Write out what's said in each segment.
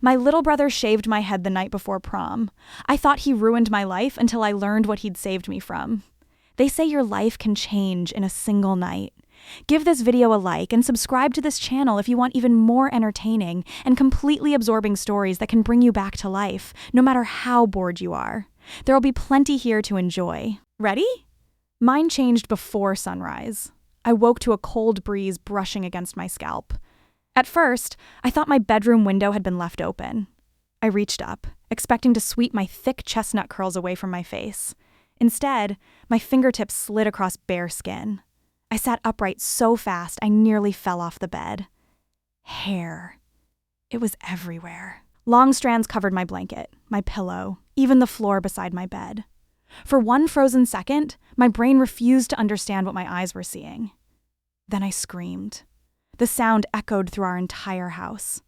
My little brother shaved my head the night before prom. I thought he ruined my life until I learned what he'd saved me from. They say your life can change in a single night. Give this video a like and subscribe to this channel if you want even more entertaining and completely absorbing stories that can bring you back to life, no matter how bored you are. There will be plenty here to enjoy. Ready? Mine changed before sunrise. I woke to a cold breeze brushing against my scalp. At first, I thought my bedroom window had been left open. I reached up, expecting to sweep my thick chestnut curls away from my face. Instead, my fingertips slid across bare skin. I sat upright so fast I nearly fell off the bed. Hair. It was everywhere. Long strands covered my blanket, my pillow, even the floor beside my bed. For one frozen second, my brain refused to understand what my eyes were seeing. Then I screamed. The sound echoed through our entire house.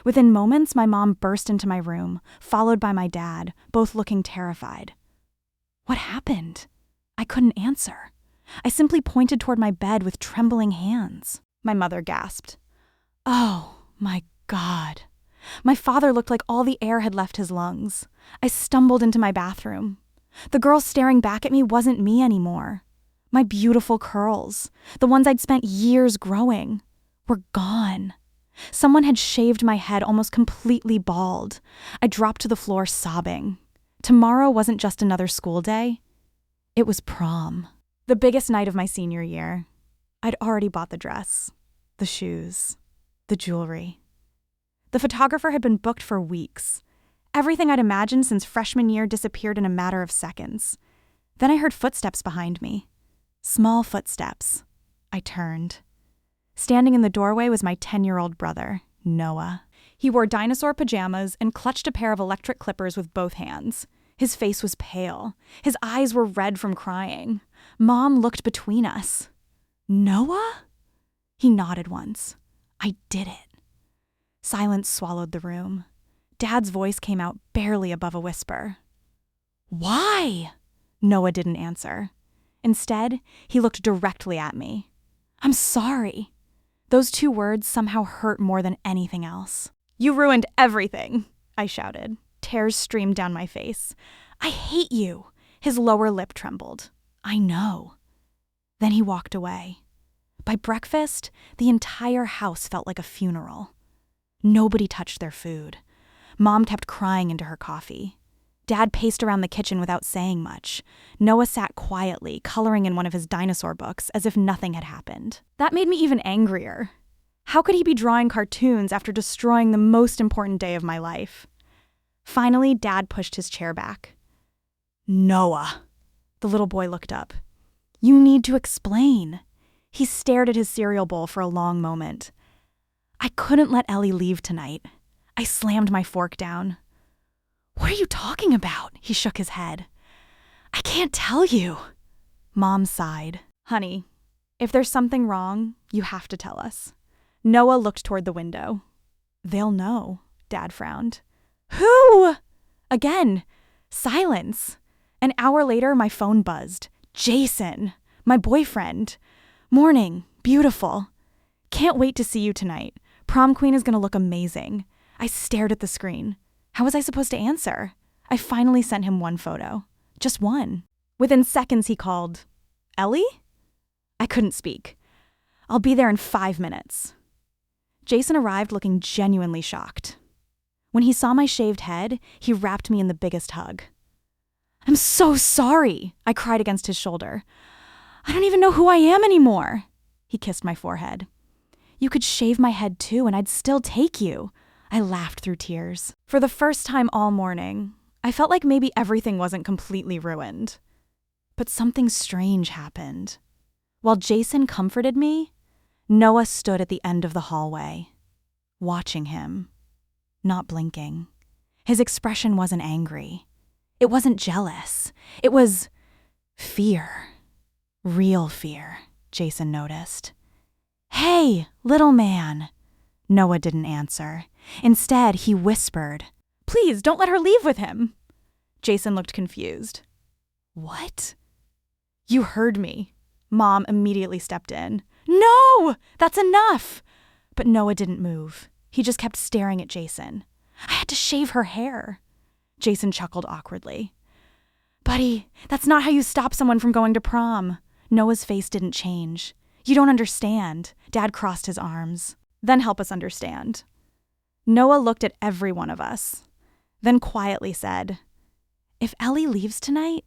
Within moments, my mom burst into my room, followed by my dad, both looking terrified. What happened? I couldn't answer. I simply pointed toward my bed with trembling hands. My mother gasped. Oh, my God. My father looked like all the air had left his lungs. I stumbled into my bathroom. The girl staring back at me wasn't me anymore. My beautiful curls, the ones I'd spent years growing, were gone. Someone had shaved my head almost completely bald. I dropped to the floor sobbing. Tomorrow wasn't just another school day. It was prom. The biggest night of my senior year. I'd already bought the dress, the shoes, the jewelry. The photographer had been booked for weeks. Everything I'd imagined since freshman year disappeared in a matter of seconds. Then I heard footsteps behind me. Small footsteps. I turned. Standing in the doorway was my 10-year-old brother, Noah. He wore dinosaur pajamas and clutched a pair of electric clippers with both hands. His face was pale. His eyes were red from crying. Mom looked between us. Noah? He nodded once. I did it. Silence swallowed the room. Dad's voice came out barely above a whisper. Why? Noah didn't answer. Instead, he looked directly at me. I'm sorry. Those two words somehow hurt more than anything else. You ruined everything, I shouted. Tears streamed down my face. I hate you. His lower lip trembled. I know. Then he walked away. By breakfast, the entire house felt like a funeral. Nobody touched their food. Mom kept crying into her coffee. Dad paced around the kitchen without saying much. Noah sat quietly, coloring in one of his dinosaur books as if nothing had happened. That made me even angrier. How could he be drawing cartoons after destroying the most important day of my life? Finally, Dad pushed his chair back. Noah. The little boy looked up. You need to explain. He stared at his cereal bowl for a long moment. I couldn't let Ellie leave tonight. I slammed my fork down. What are you talking about? He shook his head. I can't tell you. Mom sighed. Honey, if there's something wrong, you have to tell us. Noah looked toward the window. They'll know, Dad frowned. Who? Again, silence. An hour later, my phone buzzed. Jason, my boyfriend. Morning, beautiful. Can't wait to see you tonight. Prom queen is going to look amazing. I stared at the screen. How was I supposed to answer? I finally sent him one photo. Just one. Within seconds, he called, Ellie? I couldn't speak. I'll be there in 5 minutes. Jason arrived looking genuinely shocked. When he saw my shaved head, he wrapped me in the biggest hug. I'm so sorry, I cried against his shoulder. I don't even know who I am anymore. He kissed my forehead. You could shave my head too, and I'd still take you. I laughed through tears. For the first time all morning, I felt like maybe everything wasn't completely ruined. But something strange happened. While Jason comforted me, Noah stood at the end of the hallway, watching him, not blinking. His expression wasn't angry. It wasn't jealous. It was fear. Real fear, Jason noticed. Hey, little man. Noah didn't answer. Instead, he whispered, Please, don't let her leave with him. Jason looked confused. What? You heard me. Mom immediately stepped in. No! That's enough! But Noah didn't move. He just kept staring at Jason. I had to shave her hair. Jason chuckled awkwardly. Buddy, that's not how you stop someone from going to prom. Noah's face didn't change. You don't understand. Dad crossed his arms. Then help us understand. Noah looked at every one of us, then quietly said, if Ellie leaves tonight,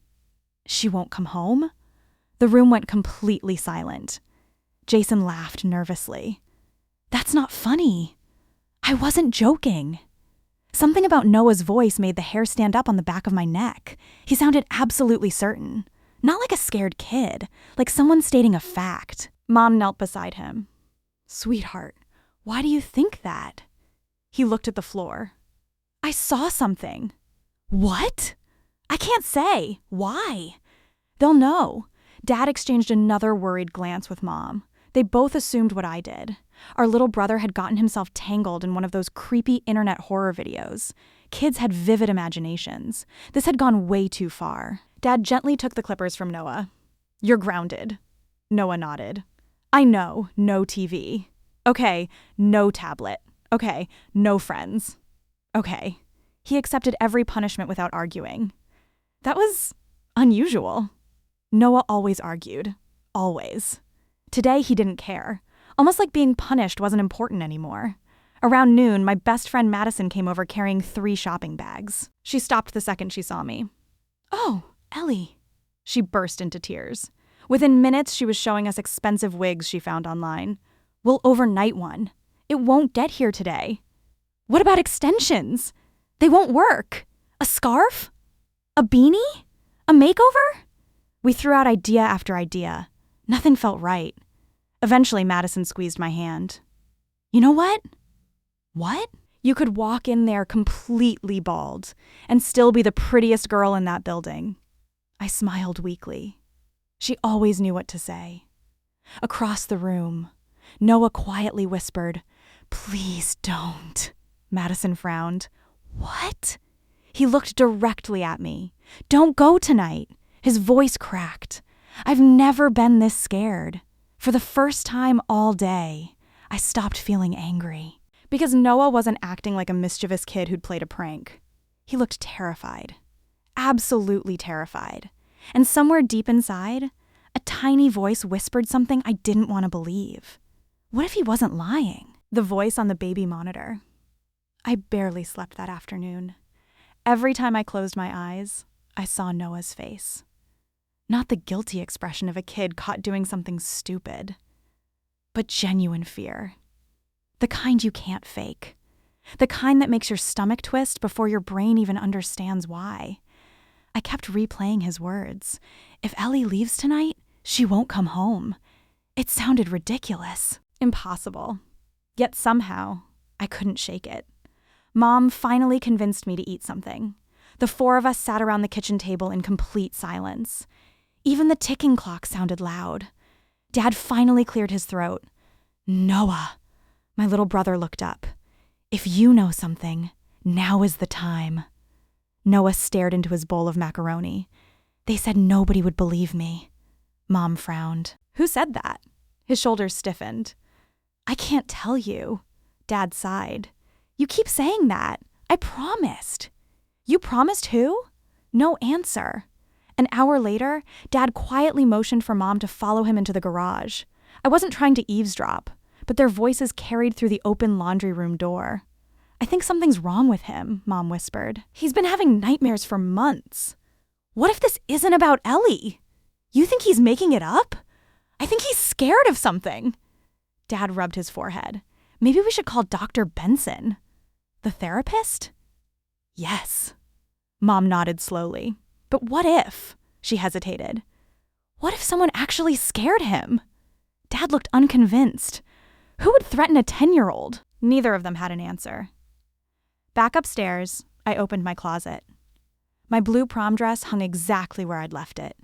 she won't come home? The room went completely silent. Jason laughed nervously. That's not funny. I wasn't joking. Something about Noah's voice made the hair stand up on the back of my neck. He sounded absolutely certain. Not like a scared kid, like someone stating a fact. Mom knelt beside him. Sweetheart, why do you think that? He looked at the floor. I saw something. What? I can't say. Why? They'll know. Dad exchanged another worried glance with Mom. They both assumed what I did. Our little brother had gotten himself tangled in one of those creepy internet horror videos. Kids had vivid imaginations. This had gone way too far. Dad gently took the clippers from Noah. You're grounded. Noah nodded. I know, no TV. Okay, no tablet. Okay, no friends. Okay. He accepted every punishment without arguing. That was unusual. Noah always argued. Always. Today he didn't care. Almost like being punished wasn't important anymore. Around noon, my best friend Madison came over carrying 3 shopping bags. She stopped the second she saw me. Oh, Ellie. She burst into tears. Within minutes, she was showing us expensive wigs she found online. We'll overnight one. It won't get here today. What about extensions? They won't work. A scarf? A beanie? A makeover? We threw out idea after idea. Nothing felt right. Eventually, Madison squeezed my hand. You know what? What? You could walk in there completely bald and still be the prettiest girl in that building. I smiled weakly. She always knew what to say. Across the room, Noah quietly whispered, Please don't. Madison frowned. What? He looked directly at me. Don't go tonight. His voice cracked. I've never been this scared. For the first time all day, I stopped feeling angry. Because Noah wasn't acting like a mischievous kid who'd played a prank. He looked terrified. Absolutely terrified. And somewhere deep inside, a tiny voice whispered something I didn't want to believe. What if he wasn't lying? The voice on the baby monitor. I barely slept that afternoon. Every time I closed my eyes, I saw Noah's face. Not the guilty expression of a kid caught doing something stupid, but genuine fear. The kind you can't fake. The kind that makes your stomach twist before your brain even understands why. I kept replaying his words. If Ellie leaves tonight, she won't come home. It sounded ridiculous. Impossible. Yet somehow, I couldn't shake it. Mom finally convinced me to eat something. The 4 of us sat around the kitchen table in complete silence. Even the ticking clock sounded loud. Dad finally cleared his throat. Noah. My little brother looked up. If you know something, now is the time. Noah stared into his bowl of macaroni. They said nobody would believe me. Mom frowned. Who said that? His shoulders stiffened. I can't tell you. Dad sighed. You keep saying that. I promised. You promised who? No answer. An hour later, Dad quietly motioned for Mom to follow him into the garage. I wasn't trying to eavesdrop, but their voices carried through the open laundry room door. I think something's wrong with him, Mom whispered. He's been having nightmares for months. What if this isn't about Ellie? You think he's making it up? I think he's scared of something. Dad rubbed his forehead. Maybe we should call Dr. Benson. The therapist? Yes. Mom nodded slowly. But what if? She hesitated. What if someone actually scared him? Dad looked unconvinced. Who would threaten a 10-year-old? Neither of them had an answer. Back upstairs, I opened my closet. My blue prom dress hung exactly where I'd left it.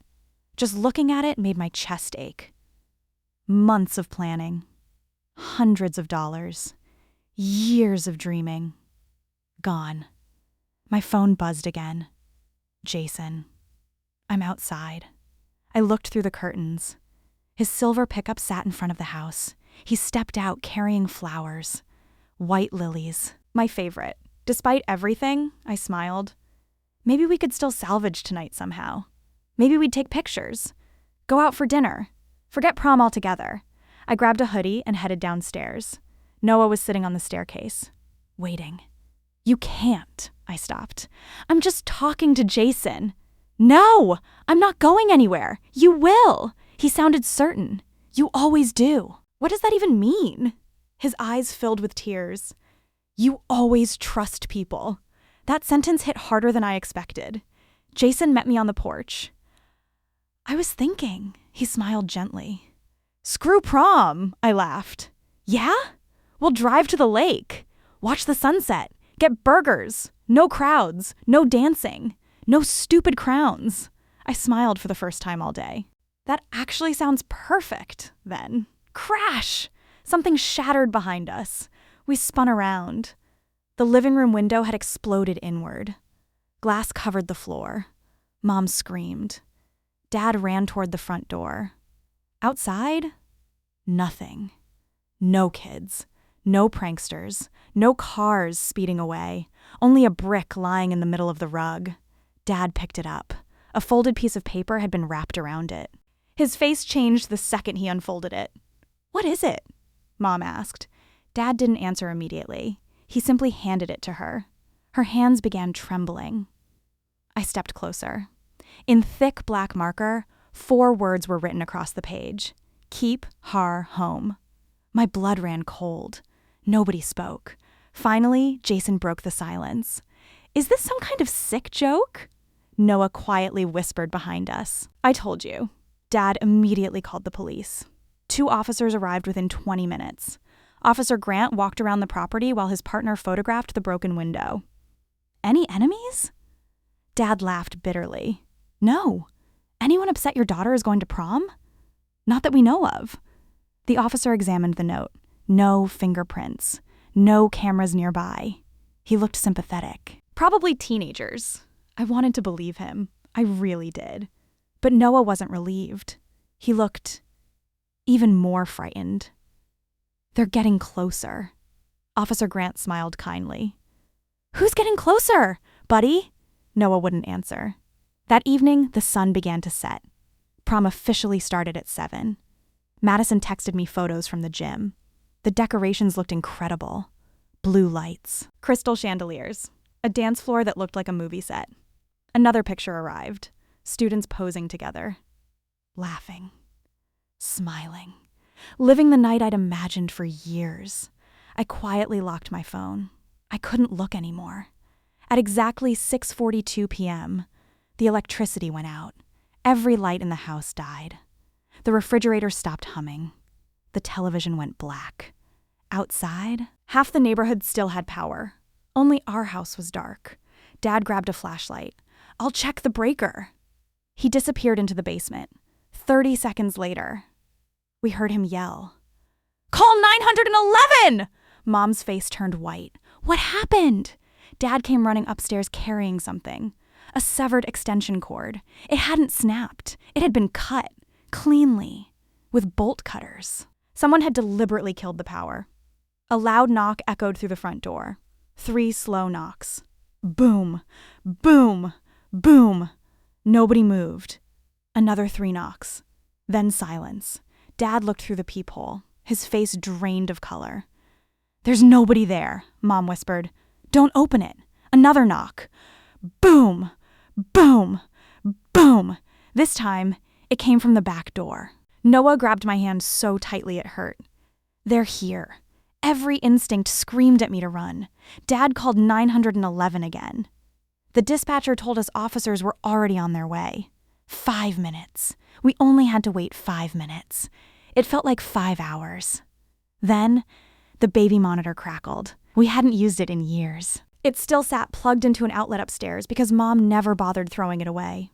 Just looking at it made my chest ache. Months of planning. Hundreds of dollars. Years of dreaming. Gone. My phone buzzed again. Jason. I'm outside. I looked through the curtains. His silver pickup sat in front of the house. He stepped out carrying flowers. White lilies. My favorite. Despite everything, I smiled. Maybe we could still salvage tonight somehow. Maybe we'd take pictures. Go out for dinner. Forget prom altogether. I grabbed a hoodie and headed downstairs. Noah was sitting on the staircase, waiting. You can't, I stopped. I'm just talking to Jason. No, I'm not going anywhere. You will. He sounded certain. You always do. What does that even mean? His eyes filled with tears. You always trust people. That sentence hit harder than I expected. Jason met me on the porch. I was thinking, he smiled gently. Screw prom, I laughed. Yeah? We'll drive to the lake. Watch the sunset. Get burgers. No crowds. No dancing. No stupid crowns. I smiled for the first time all day. That actually sounds perfect, then. Crash! Something shattered behind us. We spun around. The living room window had exploded inward. Glass covered the floor. Mom screamed. Dad ran toward the front door. Outside? Nothing. No kids. No pranksters. No cars speeding away. Only a brick lying in the middle of the rug. Dad picked it up. A folded piece of paper had been wrapped around it. His face changed the second he unfolded it. What is it? Mom asked. Dad didn't answer immediately. He simply handed it to her. Her hands began trembling. I stepped closer. In thick black marker, 4 words were written across the page. Keep Har home. My blood ran cold. Nobody spoke. Finally, Jason broke the silence. Is this some kind of sick joke? Noah quietly whispered behind us. I told you. Dad immediately called the police. 2 officers arrived within 20 minutes. Officer Grant walked around the property while his partner photographed the broken window. Any enemies? Dad laughed bitterly. No. Anyone upset your daughter is going to prom? Not that we know of. The officer examined the note. No fingerprints. No cameras nearby. He looked sympathetic. Probably teenagers. I wanted to believe him. I really did. But Noah wasn't relieved. He looked even more frightened. They're getting closer. Officer Grant smiled kindly. Who's getting closer, buddy? Noah wouldn't answer. That evening, the sun began to set. Prom officially started at 7. Madison texted me photos from the gym. The decorations looked incredible. Blue lights, crystal chandeliers, a dance floor that looked like a movie set. Another picture arrived. Students posing together. Laughing. Smiling. Living the night I'd imagined for years. I quietly locked my phone. I couldn't look anymore. At exactly 6:42 p.m., the electricity went out. Every light in the house died. The refrigerator stopped humming. The television went black. Outside, half the neighborhood still had power. Only our house was dark. Dad grabbed a flashlight. I'll check the breaker. He disappeared into the basement. 30 seconds later, we heard him yell. Call 911! Mom's face turned white. What happened? Dad came running upstairs carrying something. A severed extension cord. It hadn't snapped. It had been cut, cleanly, with bolt cutters. Someone had deliberately killed the power. A loud knock echoed through the front door. 3 slow knocks. Boom, boom, boom. Nobody moved. Another 3 knocks. Then silence. Dad looked through the peephole, his face drained of color. There's nobody there, Mom whispered. Don't open it. Another knock. Boom, boom, boom. This time, it came from the back door. Noah grabbed my hand so tightly it hurt. They're here. Every instinct screamed at me to run. Dad called 911 again. The dispatcher told us officers were already on their way. 5 minutes. We only had to wait 5 minutes. It felt like 5 hours. Then, the baby monitor crackled. We hadn't used it in years. It still sat plugged into an outlet upstairs because Mom never bothered throwing it away.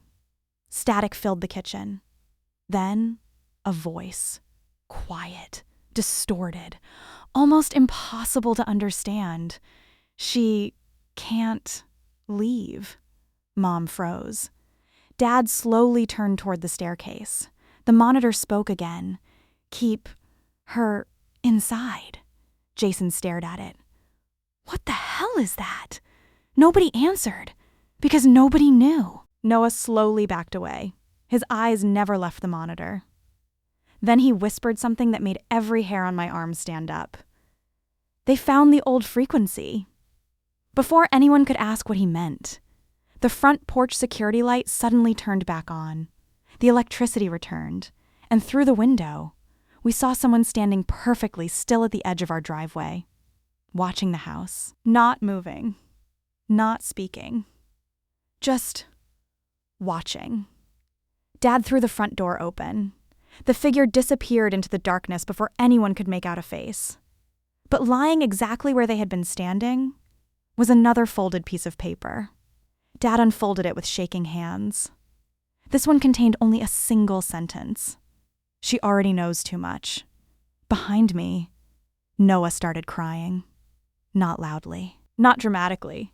Static filled the kitchen. Then, a voice. Quiet, distorted, almost impossible to understand. She can't leave. Mom froze. Dad slowly turned toward the staircase. The monitor spoke again. Keep her inside. Jason stared at it. What the hell is that? Nobody answered, because nobody knew. Noah slowly backed away. His eyes never left the monitor. Then he whispered something that made every hair on my arm stand up. They found the old frequency. Before anyone could ask what he meant, the front porch security light suddenly turned back on. The electricity returned, and through the window, we saw someone standing perfectly still at the edge of our driveway, watching the house, not moving, not speaking, just watching. Dad threw the front door open. The figure disappeared into the darkness before anyone could make out a face. But lying exactly where they had been standing was another folded piece of paper. Dad unfolded it with shaking hands. This one contained only a single sentence. She already knows too much. Behind me, Noah started crying. Not loudly, not dramatically,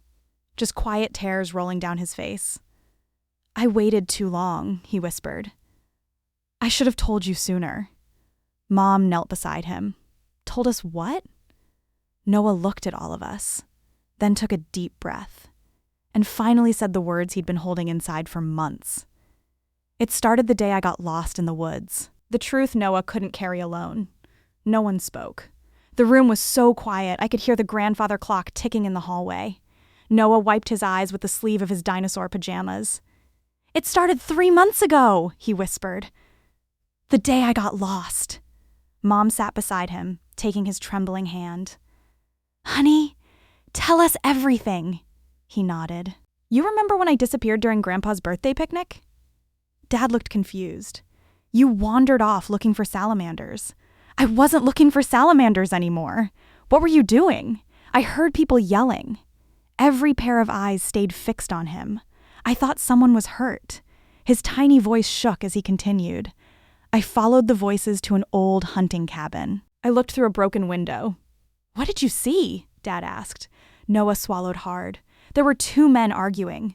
just quiet tears rolling down his face. I waited too long, he whispered. I should have told you sooner. Mom knelt beside him. Told us what? Noah looked at all of us, then took a deep breath, and finally said the words he'd been holding inside for months. It started the day I got lost in the woods. The truth Noah couldn't carry alone. No one spoke. The room was so quiet I could hear the grandfather clock ticking in the hallway. Noah wiped his eyes with the sleeve of his dinosaur pajamas. It started 3 months ago, he whispered. The day I got lost. Mom sat beside him, taking his trembling hand. Honey, tell us everything, he nodded. You remember when I disappeared during Grandpa's birthday picnic? Dad looked confused. You wandered off looking for salamanders. I wasn't looking for salamanders anymore. What were you doing? I heard people yelling. Every pair of eyes stayed fixed on him. I thought someone was hurt. His tiny voice shook as he continued. I followed the voices to an old hunting cabin. I looked through a broken window. What did you see? Dad asked. Noah swallowed hard. There were 2 men arguing.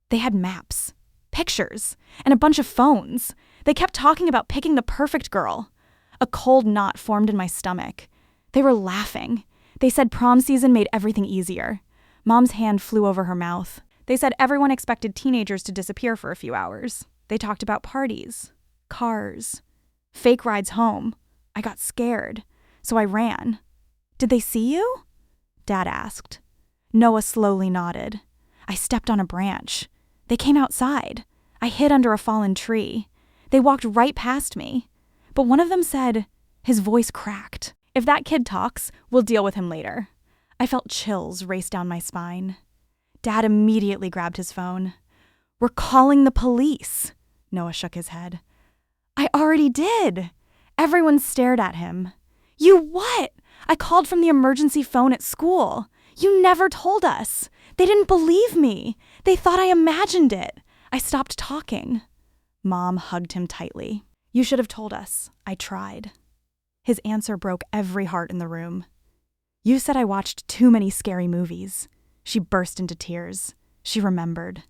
They had maps, pictures, and a bunch of phones. They kept talking about picking the perfect girl. A cold knot formed in my stomach. They were laughing. They said prom season made everything easier. Mom's hand flew over her mouth. They said everyone expected teenagers to disappear for a few hours. They talked about parties, cars, fake rides home. I got scared, so I ran. Did they see you? Dad asked. Noah slowly nodded. I stepped on a branch. They came outside. I hid under a fallen tree. They walked right past me. But one of them said, his voice cracked. If that kid talks, we'll deal with him later. I felt chills race down my spine. Dad immediately grabbed his phone. We're calling the police. Noah shook his head. I already did. Everyone stared at him. You what? I called from the emergency phone at school. You never told us. They didn't believe me. They thought I imagined it. I stopped talking. Mom hugged him tightly. You should have told us. I tried. His answer broke every heart in the room. You said I watched too many scary movies. She burst into tears. She remembered.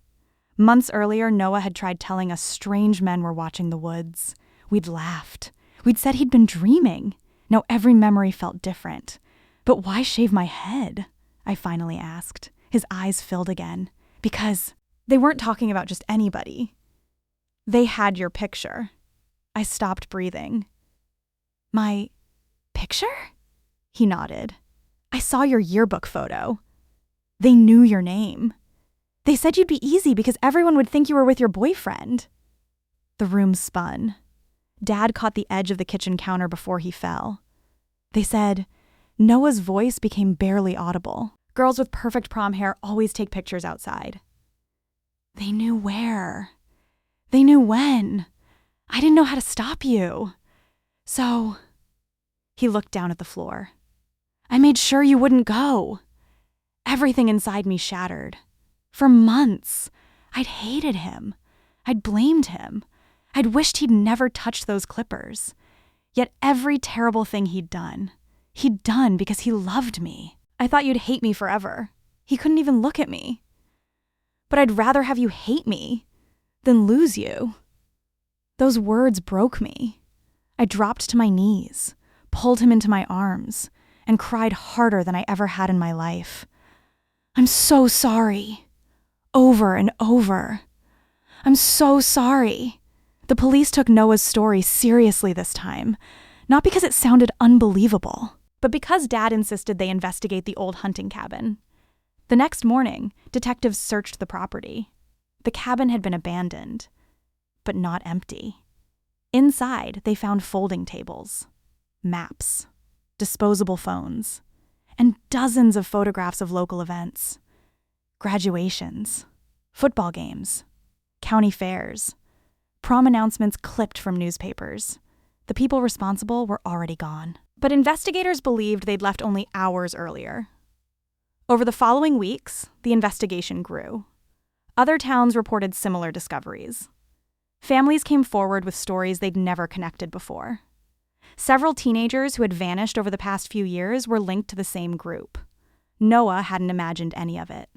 Months earlier, Noah had tried telling us strange men were watching the woods. We'd laughed. We'd said he'd been dreaming. Now every memory felt different. But why shave my head? I finally asked. His eyes filled again. Because they weren't talking about just anybody. They had your picture. I stopped breathing. My picture? He nodded. I saw your yearbook photo. They knew your name. They said you'd be easy because everyone would think you were with your boyfriend. The room spun. Dad caught the edge of the kitchen counter before he fell. They said, Noah's voice became barely audible. Girls with perfect prom hair always take pictures outside. They knew where. They knew when. I didn't know how to stop you. So, he looked down at the floor. I made sure you wouldn't go. Everything inside me shattered. For months, I'd hated him. I'd blamed him. I'd wished he'd never touched those clippers. Yet every terrible thing he'd done because he loved me. I thought you'd hate me forever. He couldn't even look at me. But I'd rather have you hate me than lose you. Those words broke me. I dropped to my knees, pulled him into my arms, and cried harder than I ever had in my life. "I'm so sorry." Over and over. "I'm so sorry." The police took Noah's story seriously this time, not because it sounded unbelievable, but because Dad insisted they investigate the old hunting cabin. The next morning, detectives searched the property. The cabin had been abandoned, but not empty. Inside, they found folding tables, maps, disposable phones, and dozens of photographs of local events. Graduations, football games, county fairs, prom announcements clipped from newspapers. The people responsible were already gone. But investigators believed they'd left only hours earlier. Over the following weeks, the investigation grew. Other towns reported similar discoveries. Families came forward with stories they'd never connected before. Several teenagers who had vanished over the past few years were linked to the same group. Noah hadn't imagined any of it.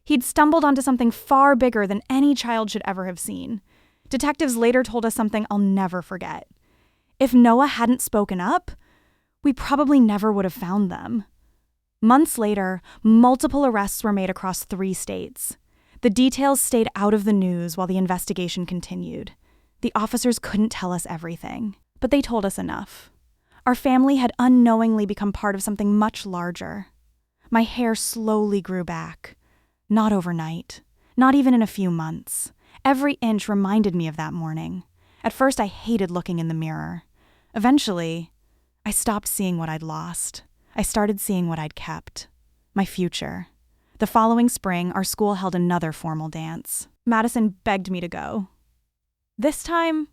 He'd stumbled onto something far bigger than any child should ever have seen. Detectives later told us something I'll never forget. If Noah hadn't spoken up, we probably never would have found them. Months later, multiple arrests were made across 3 states. The details stayed out of the news while the investigation continued. The officers couldn't tell us everything, but they told us enough. Our family had unknowingly become part of something much larger. My hair slowly grew back. Not overnight, not even in a few months. Every inch reminded me of that morning. At first, I hated looking in the mirror. Eventually, I stopped seeing what I'd lost. I started seeing what I'd kept. My future. The following spring, our school held another formal dance. Madison begged me to go. This time,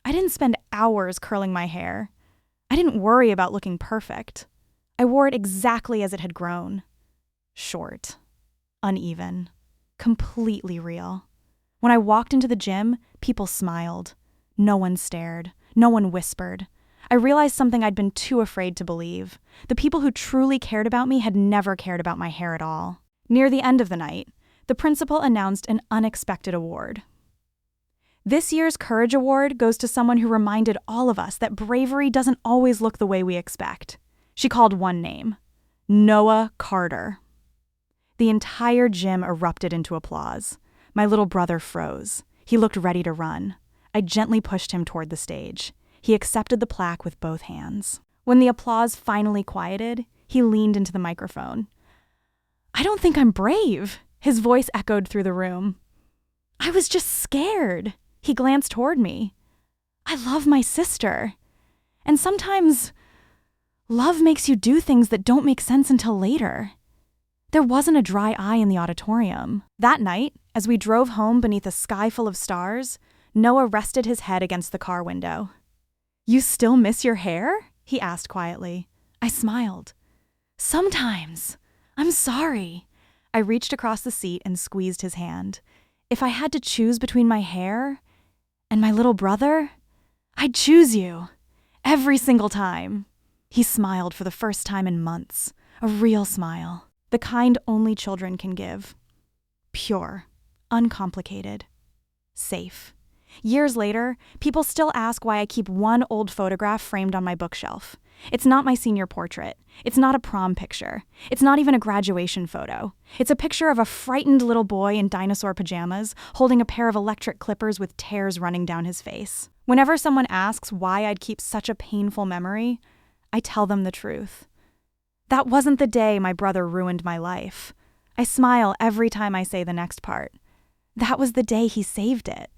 I didn't spend hours curling my hair. I didn't worry about looking perfect. I wore it exactly as it had grown. Short. Uneven. Completely real. When I walked into the gym, people smiled. No one stared. No one whispered. I realized something I'd been too afraid to believe. The people who truly cared about me had never cared about my hair at all. Near the end of the night, the principal announced an unexpected award. This year's Courage Award goes to someone who reminded all of us that bravery doesn't always look the way we expect. She called one name: Noah Carter. The entire gym erupted into applause. My little brother froze. He looked ready to run. I gently pushed him toward the stage. He accepted the plaque with both hands. When the applause finally quieted, he leaned into the microphone. "I don't think I'm brave," his voice echoed through the room. "I was just scared." He glanced toward me. "I love my sister. And sometimes, love makes you do things that don't make sense until later." There wasn't a dry eye in the auditorium. That night, as we drove home beneath a sky full of stars, Noah rested his head against the car window. "You still miss your hair?" he asked quietly. I smiled. "Sometimes. I'm sorry." I reached across the seat and squeezed his hand. If I had to choose between my hair and my little brother, I'd choose you. Every single time. He smiled for the first time in months. A real smile. The kind only children can give. Pure. Uncomplicated. Safe. Years later, people still ask why I keep one old photograph framed on my bookshelf. It's not my senior portrait. It's not a prom picture. It's not even a graduation photo. It's a picture of a frightened little boy in dinosaur pajamas holding a pair of electric clippers with tears running down his face. Whenever someone asks why I'd keep such a painful memory, I tell them the truth. That wasn't the day my brother ruined my life. I smile every time I say the next part. That was the day he saved it.